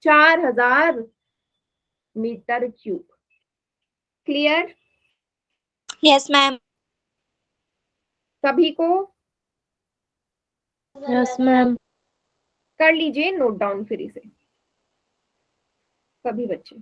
4000 metre cube. Clear Yes, ma'am. सभी को? Yes, ma'am. कर लीजिए नोट डाउन फ्री से सभी बच्चे।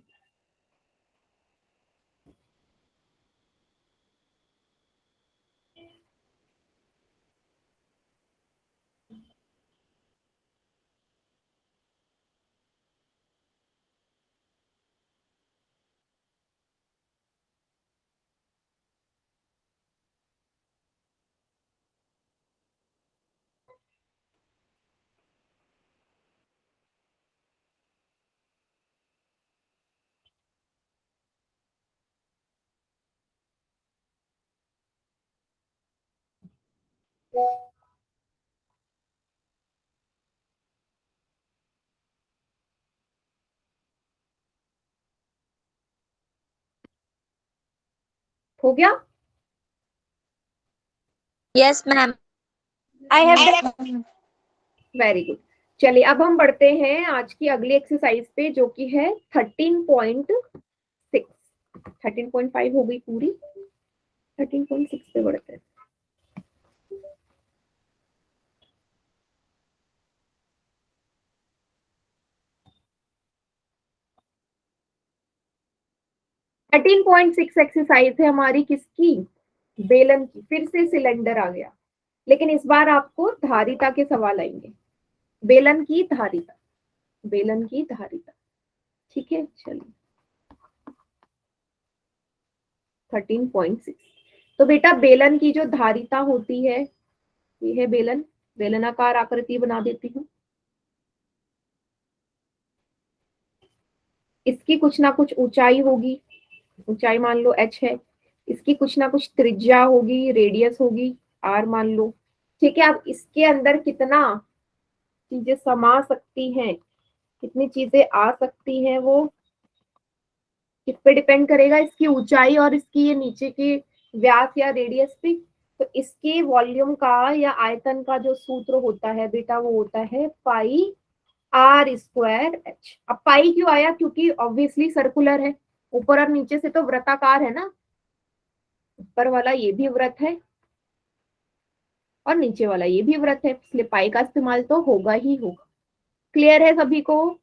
हो गया? Yes, ma'am. I have done. Very good. चलिए अब हम बढ़ते हैं आज की अगली एक्सरसाइज पे, जो कि है 13.6। 13.5 हो गई पूरी, 13.6 पे बढ़ते हैं। थर्टीन पॉइंट सिक्स एक्सरसाइज है हमारी किसकी? बेलन की। फिर से सिलेंडर आ गया, लेकिन इस बार आपको धारिता के सवाल आएंगे। बेलन की धारिता, बेलन की धारिता। ठीक है, चलिए 13.6। तो बेटा बेलन की जो धारिता होती है, ये है बेलन, बेलनाकार आकृति बना देती हूँ। इसकी कुछ ना कुछ ऊंचाई होगी, ऊंचाई मान लो h है। इसकी कुछ ना कुछ त्रिज्या होगी, रेडियस होगी r मान लो। ठीक है, अब इसके अंदर कितना चीजें समा सकती हैं, कितनी चीजें आ सकती हैं, वो किस पे डिपेंड करेगा? इसकी ऊंचाई और इसकी ये नीचे के व्यास या रेडियस पे। तो इसके वॉल्यूम का या आयतन का जो सूत्र होता है बेटा वो होता है पाई आर स्क्वायर एच। अब पाई क्यों आया? क्योंकि ऑब्वियसली सर्कुलर है, ऊपर और नीचे से तो वृत्ताकार है ना, ऊपर वाला ये भी वृत्त है और नीचे वाला ये भी वृत्त है, इसलिए पाई का इस्तेमाल तो होगा ही होगा। क्लियर है सभी को?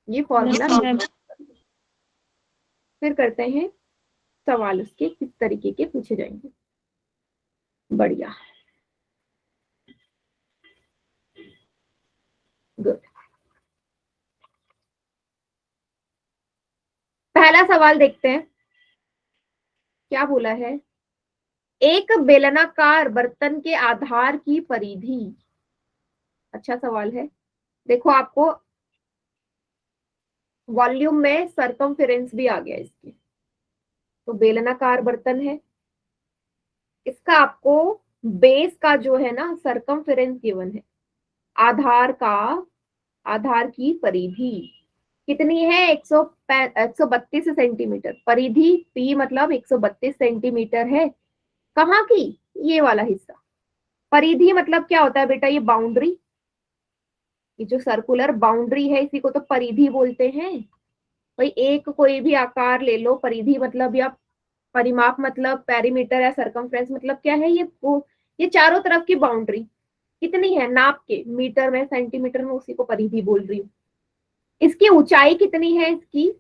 ये फॉर्मूला। Yes, ma'am. फिर करते हैं सवाल, उसके किस तरीके के पूछे जाएंगे। बढ़िया, गुड। पहला सवाल देखते हैं क्या बोला है। एक बेलनाकार बर्तन के आधार की परिधि। अच्छा सवाल है। देखो आपको वॉल्यूम में सरकमफेरेंस भी आ गया इसके। तो बेलनाकार बर्तन है, इसका आपको बेस का जो है ना सरकमफेरेंस गिवन है। आधार का, आधार की परिधि कितनी है? 132 सेंटीमीटर। परिधि P मतलब 132 सेंटीमीटर है। कहाँ की? ये वाला हिस्सा। परिधि मतलब क्या होता है बेटा? ये बाउंड्री, ये जो सर्कुलर बाउंड्री है इसी को तो परिधि बोलते हैं। भाई एक कोई भी आकार ले लो, परिधि मतलब या परिमाप मतलब पेरीमीटर या सरकमफ्रेंस मतलब क्या है? ये चारों तरफ की बाउंड्री कितनी है नाप के, मीटर में सेंटीमीटर में, उसी को परिधि बोल रही हूँ। इसकी ऊंचाई कितनी है? इसकी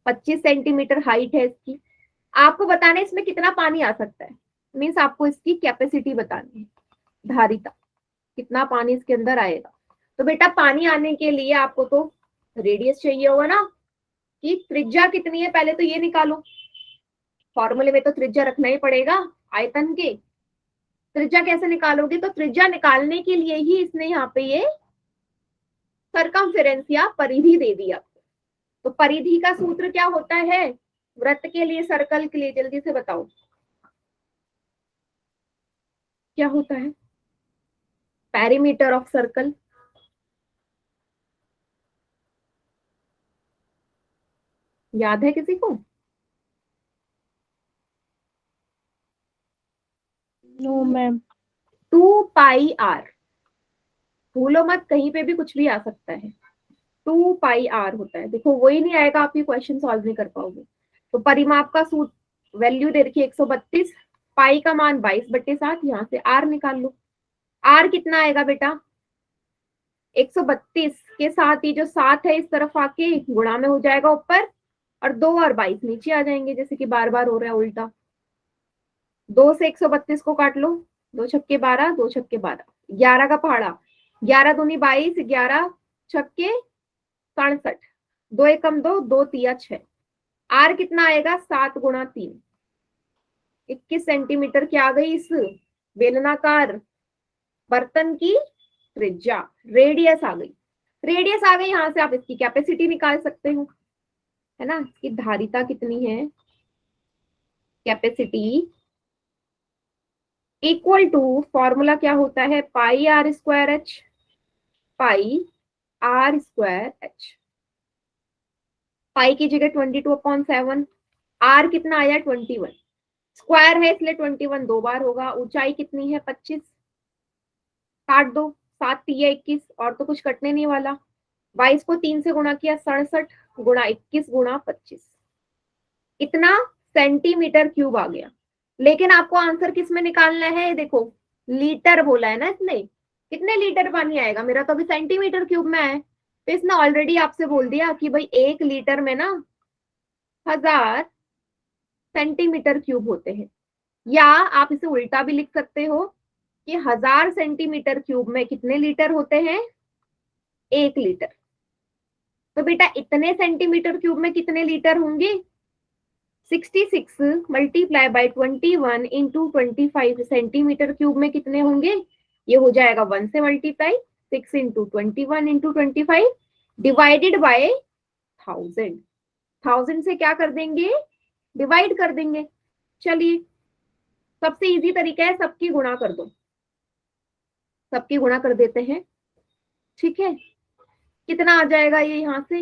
25 सेंटीमीटर हाइट है इसकी। आपको बताना है इसमें कितना पानी आ सकता है, मीन्स आपको इसकी कैपेसिटी बतानी है, धारिता कितना पानी इसके अंदर आएगा। तो बेटा पानी आने के लिए आपको तो रेडियस चाहिए होगा ना, कि त्रिज्या कितनी है, पहले तो ये निकालो। फॉर्मूले में तो त्रिज्या रखना ही पड़ेगा आयतन के। त्रिज्या कैसे निकालोगे? तो त्रिज्या निकालने के लिए ही इसने यहाँ पे ये सरकमफेरेंस या परिधि दे दी आपको। तो परिधि का सूत्र क्या होता है वृत्त के लिए, सर्कल के लिए? जल्दी से बताओ क्या होता है? Perimeter of circle. याद है किसी को? No, ma'am. 2 pi R. भूलो मत, कहीं पे भी कुछ भी आ सकता है। 2 पाई आर होता है। देखो वही नहीं आएगा आप ये क्वेश्चन सॉल्व नहीं कर पाओगे। तो परिमाप का सूत्र वैल्यू दे रखी है 132, पाई का मान 22/7, यहाँ से आर निकाल लो। आर कितना आएगा बेटा? 132 के साथ ये जो 7 है इस तरफ आके गुणा में हो जाएगा ऊपर, और 2 और 22 नीचे आ जाएंगे, जैसे कि बार बार हो रहा है उल्टा। 2 से 132 को काट लो, 2 छक्के 12, 2 छक्के 12, 11 का पहाड़ा, 11 दूनी 22, 11 छक्के 67, 2 एकम 2, 2 तिया 6। आर कितना आएगा? 7 गुणा 3, 21 सेंटीमीटर की आ गई इस बेलनाकार बर्तन की त्रिज्या। रेडियस आ गई, रेडियस आ गई। यहां से आप इसकी कैपेसिटी निकाल सकते हो, है ना। इसकी धारिता कितनी है? कैपेसिटी इक्वल टू, फॉर्मूला क्या होता है? Pi R square H, pi R square H. Pi की जगह 22/7, आर कितना आया? 21, स्क्वायर है इसलिए 21 दो बार होगा। ऊंचाई कितनी है? 25, काट दो, 7 तिया 21, और तो कुछ कटने नहीं वाला। 22 को 3 से गुणा किया, 67 गुणा 21 गुणा 25, इतना सेंटीमीटर क्यूब आ गया। लेकिन आपको आंसर किस में निकालना है? देखो लीटर बोला है ना इसने, कितने लीटर पानी आएगा? मेरा तो अभी सेंटीमीटर क्यूब में है, तो इसने ऑलरेडी आपसे बोल दिया कि भाई 1 लीटर में ना 1000 सेंटीमीटर क्यूब होते हैं। या आप इसे उल्टा भी लिख सकते हो कि 1000 सेंटीमीटर क्यूब में कितने लीटर होते हैं? 1 लीटर। तो बेटा इतने सेंटीमीटर क्यूब में कितने लीटर होंगे? 66 multiply by 21 into 25 centimetre cube में कितने होंगे? ये हो जाएगा 1 से multiply, 6 into 21 into 25 divided by 1000। 1000 से क्या कर देंगे? डिवाइड कर देंगे। चलिए सबसे इजी तरीका है, सबकी गुणा कर दो। सबकी गुणा कर देते हैं, ठीक है। कितना आ जाएगा ये यहाँ से,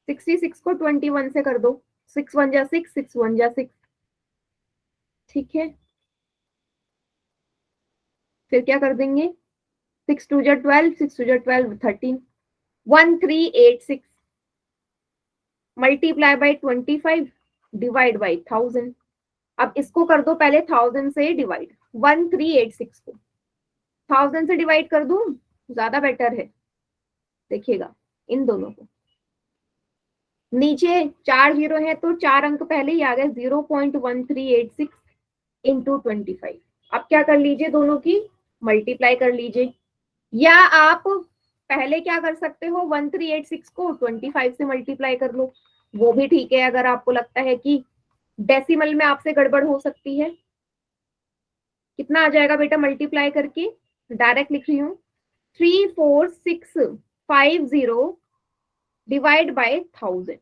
66 को 21 से कर दो, 6 1 जा 6, 6 1 जा 6, ठीक है। फिर क्या कर देंगे, 6 2 जा 12, 6 2 जा 12 13, 1386 मल्टीप्लाई बाई 25 डिवाइड बाई 1000। अब इसको कर दो पहले 1000 से डिवाइड, 1386 को 1000 से डिवाइड कर दूं, ज्यादा बेटर है। देखिएगा इन दोनों को, नीचे 4 जीरो है तो 4 अंक पहले ही आ गए, 0.1386 इंटू 25। अब क्या कर लीजिए, दोनों की मल्टीप्लाई कर लीजिए, या आप पहले क्या कर सकते हो, 1386 को 25 से मल्टीप्लाई कर लो, वो भी ठीक है। अगर आपको लगता है कि डेसिमल में आपसे गड़बड़ हो सकती है, कितना आ जाएगा बेटा मल्टीप्लाई करके, डायरेक्ट लिख रही हूँ, 34650 डिवाइड बाय 1000,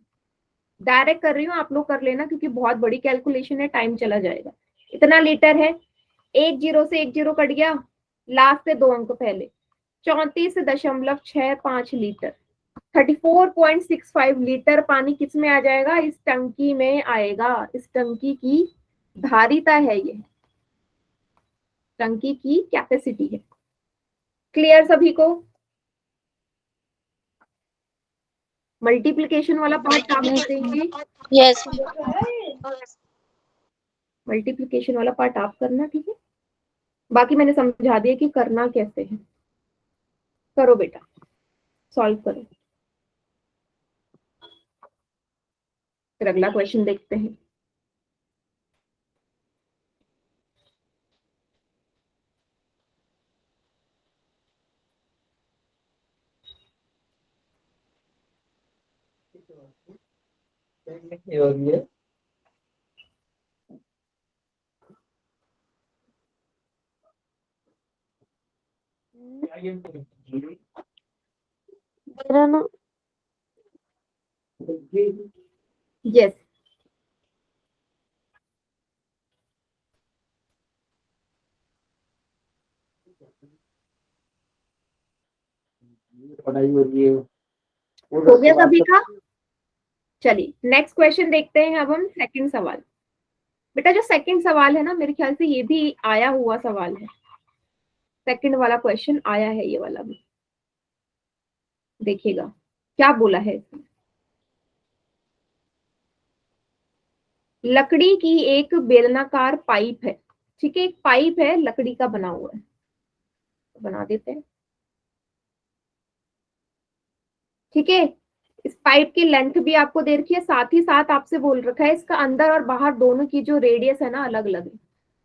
डायरेक्ट कर रही हूँ, आप लोग कर लेना क्योंकि बहुत बड़ी कैलकुलेशन है, टाइम चला जाएगा। इतना लीटर है, एक जीरो से एक जीरो कट गया, लास्ट से 2 अंक पहले, 34.65 लीटर, 34.65 लीटर पानी किस में आ जाएगा, इस टंकी में आएगा। इस टंकी की धारिता है, ये टंकी की कैपेसिटी है। क्लियर सभी को? मल्टीप्लिकेशन वाला पार्ट आप कर देंगे, Yes. मल्टीप्लिकेशन वाला पार्ट आप करना, ठीक है। बाकी मैंने समझा दिया कि करना कैसे है। करो बेटा, सॉल्व करो। फिर अगला क्वेश्चन देखते हैं। मेरा ना यस, हो गया सभी का। चलिए नेक्स्ट क्वेश्चन देखते हैं अब हम, सेकंड सवाल। बेटा जो सेकंड सवाल है ना, मेरे ख्याल से ये भी आया हुआ सवाल है, सेकंड वाला क्वेश्चन आया है, ये वाला भी देखिएगा क्या बोला है इसमें। लकड़ी की एक बेलनाकार पाइप है, ठीक है, एक पाइप है लकड़ी का बना हुआ है, बना देते हैं, ठीक है। इस पाइप की लेंथ भी आपको दे रखी है, साथ ही साथ आपसे बोल रखा है इसका अंदर और बाहर दोनों की जो रेडियस है ना अलग अलग है,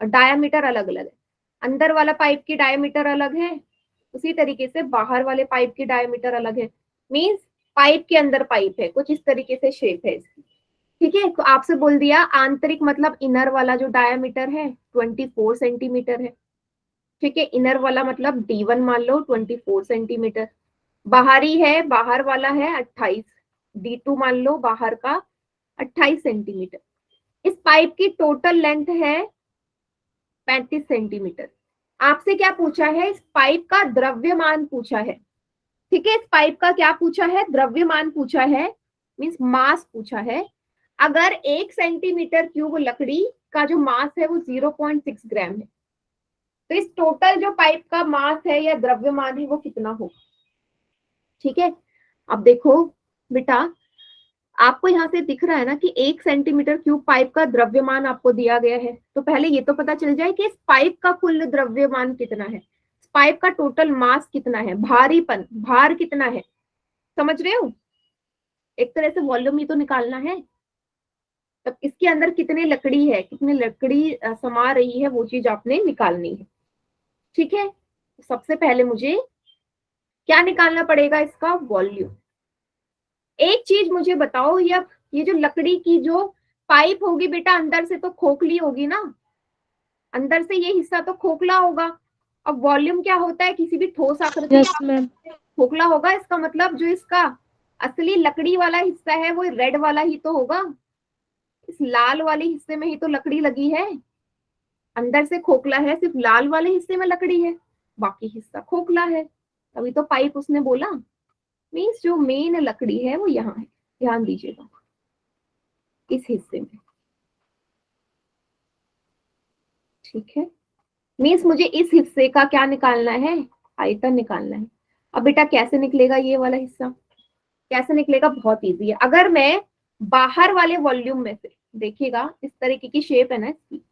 और डायामीटर अलग अलग है। अंदर वाला पाइप की डायामीटर अलग है, उसी तरीके से बाहर वाले पाइप की डायामीटर अलग है। मींस पाइप के अंदर पाइप है, कुछ इस तरीके से शेप है इसकी, ठीक है। तो आपसे बोल दिया आंतरिक मतलब इनर वाला जो डायामीटर है 24 सेंटीमीटर है, ठीक है। इनर वाला मतलब D1 मान लो 24 सेंटीमीटर, बाहरी है, बाहर वाला है 28, D2 मान लो बाहर का 28 सेंटीमीटर। इस पाइप की टोटल लेंथ है 35 सेंटीमीटर। आपसे क्या पूछा है, इस पाइप का द्रव्यमान पूछा है, ठीक है। इस पाइप का क्या पूछा है, द्रव्यमान पूछा है, मींस मास पूछा है। अगर 1 सेंटीमीटर क्यूब लकड़ी का जो मास है वो 0.6 ग्राम है, तो इस टोटल जो पाइप का मास है या द्रव्यमान है वो कितना होगा, ठीक है। अब देखो बेटा, आपको यहाँ से दिख रहा है ना कि 1 सेंटीमीटर क्यूब पाइप का द्रव्यमान आपको दिया गया है, तो पहले ये तो पता चल जाए कि इस पाइप का कुल द्रव्यमान कितना है, इस पाइप का टोटल मास कितना है, भारीपन, भार कितना है, समझ रहे हो। एक तरह से वॉल्यूम ही तो निकालना है। तब इसके अंदर कितने लकड़ी है, कितनी लकड़ी समा रही है, वो चीज आपने निकालनी है, ठीक है। सबसे पहले मुझे क्या निकालना पड़ेगा, इसका वॉल्यूम। एक चीज मुझे बताओ, ये जो लकड़ी की जो पाइप होगी बेटा, अंदर से तो खोखली होगी ना, अंदर से ये हिस्सा तो खोखला होगा। अब वॉल्यूम क्या होता है, किसी भी ठोस आकृति Yes, ma'am. खोखला होगा, इसका मतलब जो इसका असली लकड़ी वाला हिस्सा है वो रेड वाला ही तो होगा, इस लाल वाले हिस्से में ही तो लकड़ी लगी है, अंदर से खोखला है, सिर्फ लाल वाले हिस्से में लकड़ी है। बाकी हिस्सा खोखला है, तभी तो पाइप उसने बोला। मीन्स जो मेन लकड़ी है वो यहाँ है, ध्यान दीजिएगा इस हिस्से में, ठीक है। मीन्स मुझे इस हिस्से का क्या निकालना है, आयतन निकालना है। अब बेटा कैसे निकलेगा ये वाला हिस्सा, कैसे निकलेगा, बहुत इजी है। अगर मैं बाहर वाले वॉल्यूम में से, देखिएगा इस तरीके की शेप है ना, इसकी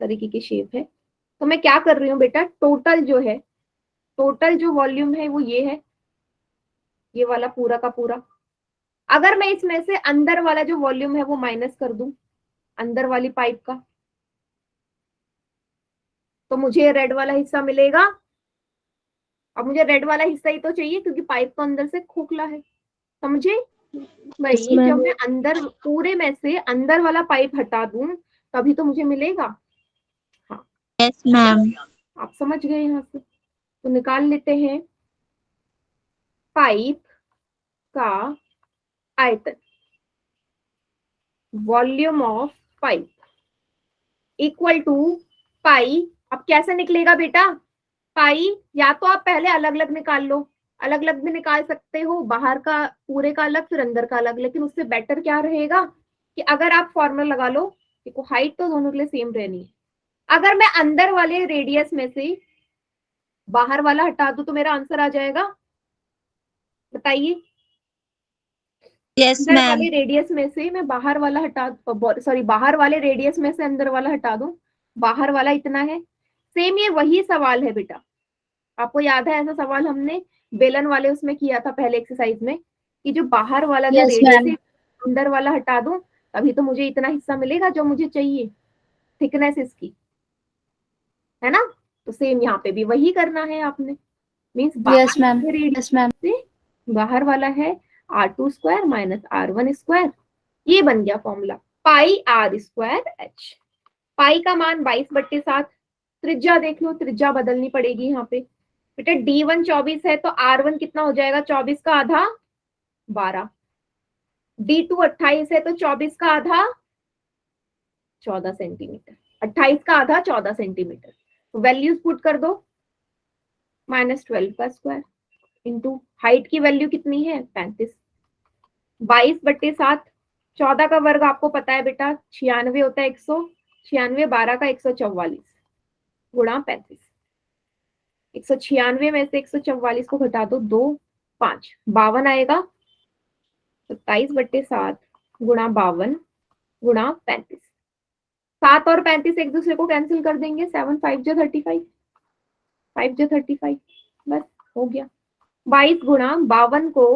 तरीके की शेप है, तो मैं क्या कर रही हूँ बेटा, टोटल जो है, टोटल जो वॉल्यूम है वो ये है, ये वाला पूरा का पूरा। अगर मैं इसमें से अंदर वाला जो वॉल्यूम है वो माइनस कर दूं, अंदर वाली पाइप का, तो मुझे रेड वाला हिस्सा मिलेगा। अब मुझे रेड वाला हिस्सा ही तो चाहिए क्योंकि पाइप तो अंदर से खोखला है, समझे Yes, भाई। ma'am. जब मैं अंदर पूरे में से अंदर वाला पाइप हटा दूं तभी तो मुझे मिलेगा। हाँ Yes, ma'am. आप समझ गए यहाँ से, तो निकाल लेते हैं पाइप का आयतन, volume of pipe equal to pi. अब कैसे निकलेगा बेटा पाई, या तो आप पहले अलग अलग निकाल लो, अलग अलग भी निकाल सकते हो, बाहर का पूरे का अलग फिर अंदर का अलग, लेकिन उससे बेटर क्या रहेगा कि अगर आप फॉर्मूला लगा लो, देखो हाइट तो दोनों के लिए सेम रहनी है। अगर मैं अंदर वाले रेडियस में से बाहर वाला हटा दूं तो मेरा आंसर आ जाएगा, बताइए। Yes, अंदर ma'am. वाले रेडियस में से मैं बाहर वाला हटा, सॉरी बाहर वाले रेडियस में से अंदर वाला हटा दूं, बाहर वाला इतना है। सेम ये वही सवाल है बेटा, आपको याद है ऐसा सवाल हमने बेलन वाले उसमें किया था पहले एक्सरसाइज में, कि जो बाहर वाला जो Yes, रेडियस ma'am. है अंदर वाला हटा दूं तभी तो मुझे इतना हिस्सा मिलेगा जो मुझे चाहिए, थिकनेस इसकी, है ना। तो सेम यहाँ पे भी वही करना है आपने। मीन्स बाहर Yes, ma'am. वाले रेडियस Yes, ma'am. से बाहर वाला है r2 square minus r1 square, ये बन गया फॉर्मूला पाई r स्क्वायर h। पाई का मान 22/7, त्रिज्या देख लो, त्रिज्या बदलनी पड़ेगी यहाँ पे बेटा। d1 24 है तो r1 कितना हो जाएगा, 24 का आधा 12, d2 28 है तो 24 का आधा 14 सेंटीमीटर, 28 का आधा 14 सेंटीमीटर। तो वैल्यूज पुट कर दो, -12 का स्क्वायर इंटू हाइट की वैल्यू कितनी है 35, 22/7, 14 का वर्ग आपको पता है बेटा 96 होता है, 196, 12 का 144 गुणा 35, 196 में से 144 को घटा दो, 2 5 52 आएगा, 27/7 गुणा 52 गुणा 35, 7 और 35 एक दूसरे को कैंसिल कर देंगे, 7 5 जो 35, 5 जो 35, बस हो गया। 22 गुणा 52 को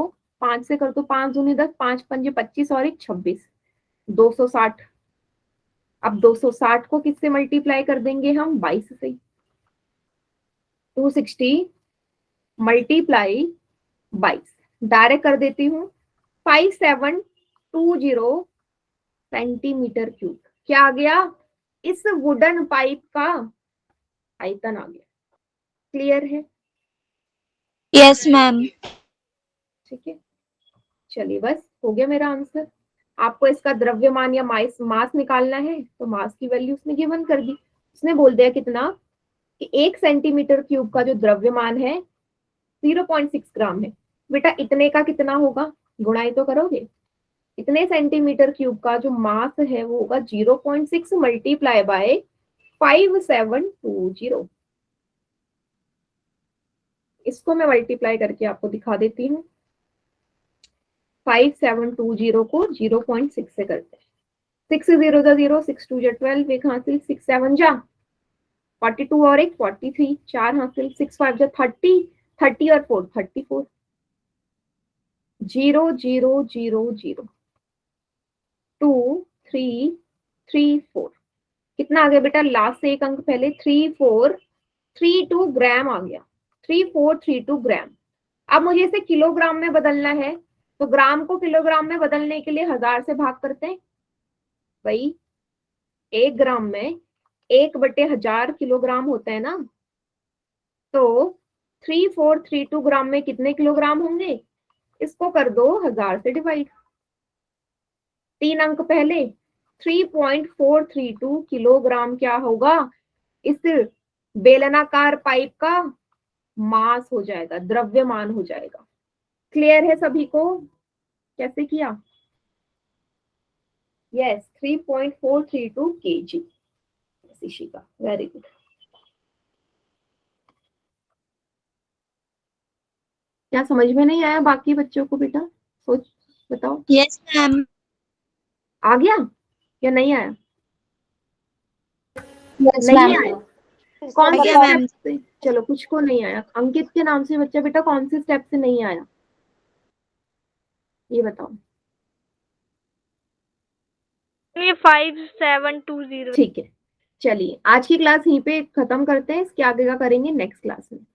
5 से कर दो, 5 दूनी 10, 5 पंजे 25 और 1 26, 260। अब 260 को किससे मल्टीप्लाई कर देंगे हम, 22 से, 260 मल्टीप्लाई 22, डायरेक्ट कर देती हूँ, 5720 सेंटीमीटर क्यूब। क्या आ गया, इस वुडन पाइप का आयतन आ गया। क्लियर है, Yes, ma'am. ठीक है। चलिए बस हो गया मेरा आंसर। आपको इसका द्रव्यमान या मास निकालना है तो मास की वैल्यू उसने गिवन कर दी, उसने बोल दिया कितना कि 1 सेंटीमीटर क्यूब का जो द्रव्यमान है 0.6 ग्राम है। बेटा इतने का कितना होगा, गुणाई तो करोगे, इतने सेंटीमीटर क्यूब का जो मास है वो होगा 0.6 मल्टीप्लाई बाय 5720। इसको मैं मल्टीप्लाई करके आपको दिखा देती हूँ, 5720 को 0.6 से करते हैं, 6 0 जा 0, 6 2 जा 12, एक हासिल, 6 7 जा 42 और एक 43, 4 हासिल, 6 5 जा 30, 30 और 4 34, 0 0 0 0 2 3 3 4, कितना आ गया बेटा, लास्ट से एक अंक पहले, 3432 ग्राम आ गया, 3432 ग्राम। अब मुझे इसे किलोग्राम में बदलना है, तो ग्राम को किलोग्राम में बदलने के लिए 1000 से भाग करते हैं भाई, 1 ग्राम में 1/1000 किलोग्राम होता है ना, तो 3432 ग्राम में कितने किलोग्राम होंगे, इसको कर दो 1000 से डिवाइड, 3 अंक पहले, 3.432 किलोग्राम क्या होगा इस बेलनाकार पाइप का मास हो जाएगा, द्रव्यमान हो जाएगा। क्लियर है सभी को? कैसे किया? Yes, 3.432 kg। Shishika, very good. क्या समझ में नहीं आया बाकी बच्चों को बेटा? सोच बताओ, Yes, ma'am. आ गया या नहीं आया? यस नहीं मैम। आया? कौन आ से गया, मैम। स्टेप से? चलो, कुछ को नहीं आया। अंकित के नाम से बच्चा बेटा कौन से स्टेप से नहीं आया, ये बताओ। ये 5720। ठीक है, चलिए आज की क्लास यहीं पे खत्म करते हैं, इसके आगे का करेंगे नेक्स्ट क्लास में।